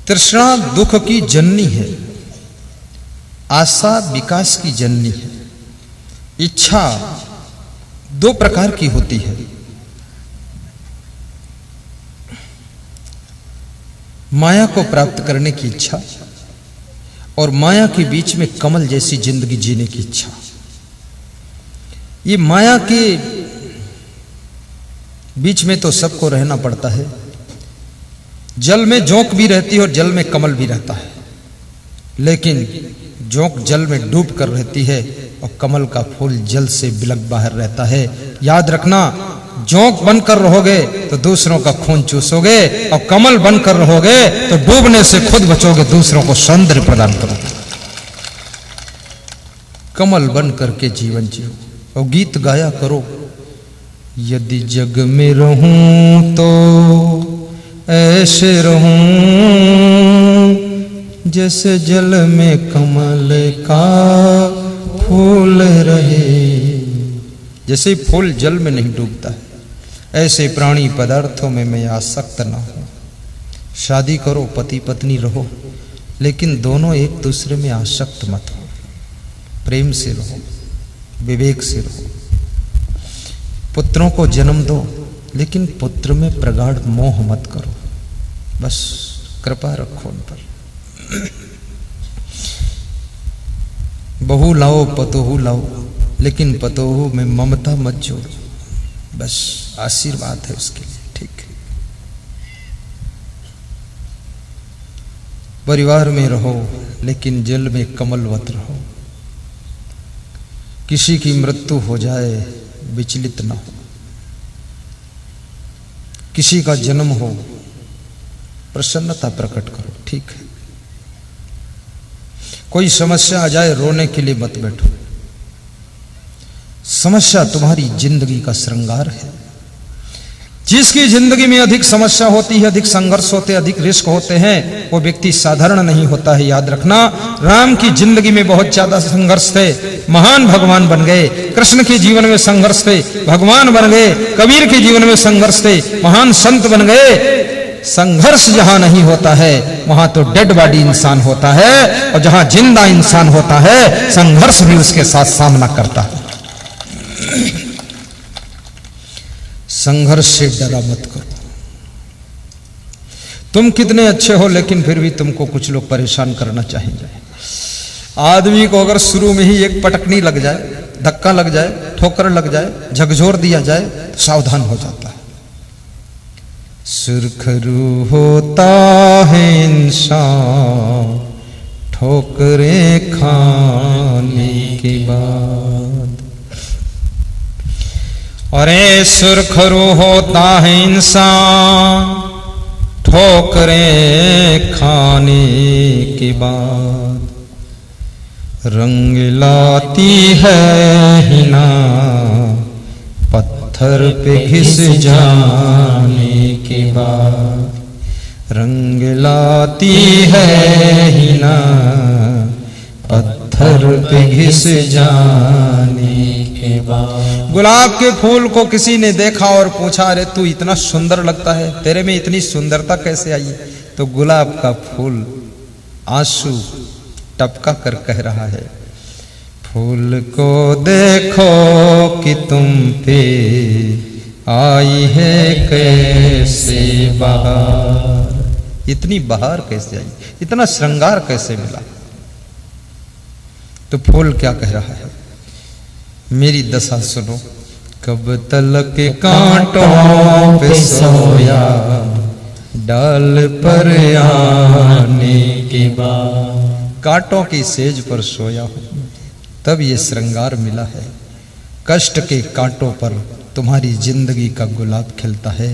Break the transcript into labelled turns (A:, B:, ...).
A: तृष्णा दुख की जननी है, आशा विकास की जननी है। इच्छा दो प्रकार की होती है, माया को प्राप्त करने की इच्छा और माया के बीच में कमल जैसी जिंदगी जीने की इच्छा। ये माया के बीच में तो सबको रहना पड़ता है। जल में जोंक भी रहती है और जल में कमल भी रहता है, लेकिन जोंक जल में डूब कर रहती है और कमल का फूल जल से बिलक बाहर रहता है। याद रखना, जोंक बनकर रहोगे तो दूसरों का खून चूसोगे और कमल बनकर रहोगे तो डूबने से खुद बचोगे, दूसरों को सौंदर्य प्रदान करोगे। कमल बन करके जीवन जियो और गीत गाया करो। यदि जग में रहूं तो ऐसे रहूं जैसे जल में कमल का फूल रहे। जैसे फूल जल में नहीं डूबता है, ऐसे प्राणी पदार्थों में मैं आसक्त ना हूं। शादी करो, पति पत्नी रहो, लेकिन दोनों एक दूसरे में आसक्त मत हो। प्रेम से रहो, विवेक से रहो। पुत्रों को जन्म दो, लेकिन पुत्र में प्रगाढ़ मोह मत करो। बस कृपा रखो उन पर। बहू लाओ, पतोहू लाओ, लेकिन पतोहू में ममता मत जोड़ो। बस आशीर्वाद है उसके लिए, ठीक है। परिवार में रहो, लेकिन जल में कमलवत रहो। किसी की मृत्यु हो जाए, विचलित ना हो। किसी का जन्म हो, प्रसन्नता प्रकट करो, ठीक है। कोई समस्या आ जाए, रोने के लिए मत बैठो। समस्या तुम्हारी जिंदगी का श्रृंगार है। जिसकी जिंदगी में अधिक समस्या होती है, अधिक संघर्ष होते हैं, अधिक रिस्क होते हैं, वो व्यक्ति साधारण नहीं होता है। याद रखना, राम की जिंदगी में बहुत ज्यादा संघर्ष थे, महान भगवान बन गए। कृष्ण के जीवन में संघर्ष थे, भगवान बन गए। कबीर के जीवन में संघर्ष थे, महान संत बन गए। संघर्ष जहां नहीं होता है, वहां तो डेड बॉडी इंसान होता है, और जहां जिंदा इंसान होता है, संघर्ष भी उसके साथ सामना करता है। संघर्ष से डरा मत करो। तुम कितने अच्छे हो, लेकिन फिर भी तुमको कुछ लोग परेशान करना चाहेंगे। आदमी को अगर शुरू में ही एक पटकनी लग जाए, धक्का लग जाए, ठोकर लग जाए, झकझोर दिया जाए, तो सावधान हो जाता है। सुरखरू होता है इंसान ठोकरें खाने के बाद। अरे सुरखरू होता है इंसान ठोकरें खाने के बाद। रंग लाती है हिना पत्थर पे घिस जाने के बाद। रंग लाती है हिना पत्थर पे घिस जाने के बाद। गुलाब के फूल को किसी ने देखा और पूछा, अरे तू इतना सुंदर लगता है, तेरे में इतनी सुंदरता कैसे आई? तो गुलाब का फूल आंसू टपका कर कह रहा है, फूल को देखो कि तुम पे आई है कैसे बहार। इतनी बहार कैसे आई, इतना श्रृंगार कैसे मिला? तो फूल क्या कह रहा है, मेरी दशा सुनो। कब तलक कांटों पे सोया डाल पर आने के बाद। कांटों की सेज पर सोया हूं, तब ये श्रृंगार मिला है। कष्ट के कांटों पर तुम्हारी जिंदगी का गुलाब खिलता है।